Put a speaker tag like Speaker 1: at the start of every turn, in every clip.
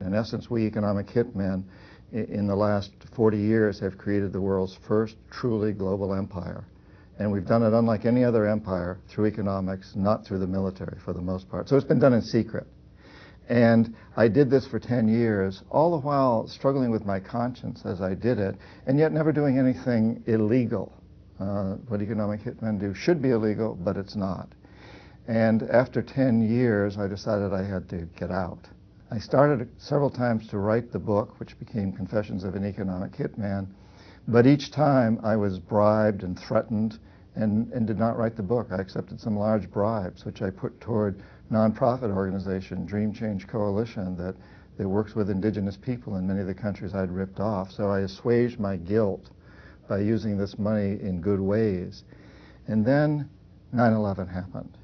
Speaker 1: In essence, we economic hitmen in the last 40 years have created the world's first truly global empire. And we've done it unlike any other empire through economics, not through the military for the most part. So it's been done in secret. And I did this for 10 years, all the while struggling with my conscience as I did it, and yet never doing anything illegal. What economic hitmen do should be illegal, but it's not. And after 10 years, I decided I had to get out. I started several times to write the book, which became Confessions of an Economic Hitman, but each time I was bribed and threatened and did not write the book. I accepted some large bribes, which I put toward nonprofit organization, Dream Change Coalition, that works with indigenous people in many of the countries I'd ripped off. So I assuaged my guilt by using this money in good ways. And then 9/11 happened.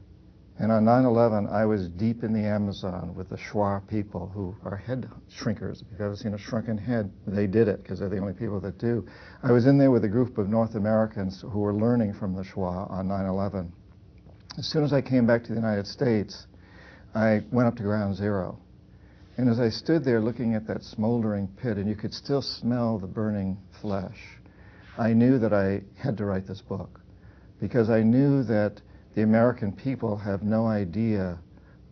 Speaker 1: And on 9/11, I was deep in the Amazon with the Shuar people, who are head shrinkers. If you've ever seen a shrunken head, they did it because they're the only people that do. I was in there with a group of North Americans who were learning from the Shuar on 9/11. As soon as I came back to the United States, I went up to ground zero. And as I stood there looking at that smoldering pit, and you could still smell the burning flesh, I knew that I had to write this book, because I knew that the American people have no idea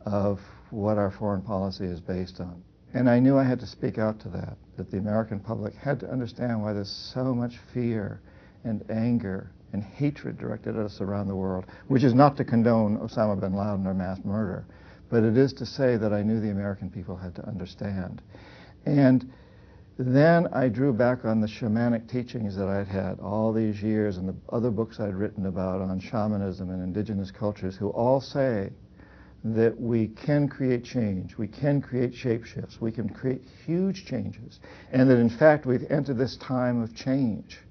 Speaker 1: of what our foreign policy is based on. And I knew I had to speak out to that the American public had to understand why there's so much fear and anger and hatred directed at us around the world, which is not to condone Osama bin Laden or mass murder, but it is to say that I knew the American people had to understand. And then I drew back on the shamanic teachings that I'd had all these years and the other books I'd written about on shamanism and indigenous cultures, who all say that we can create change, we can create shapeshifts, we can create huge changes, and that in fact we've entered this time of change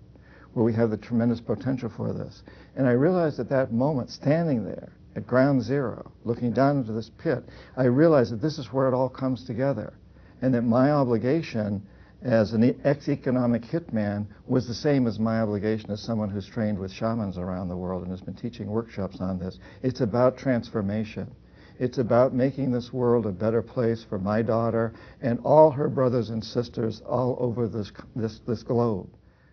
Speaker 1: where we have the tremendous potential for this. And I realized at that moment, standing there at ground zero, looking down into this pit, I realized that this is where it all comes together, and that my obligation as an ex-economic hitman was the same as my obligation as someone who's trained with shamans around the world and has been teaching workshops on this. It's about transformation. It's about making this world a better place for my daughter and all her brothers and sisters all over this globe.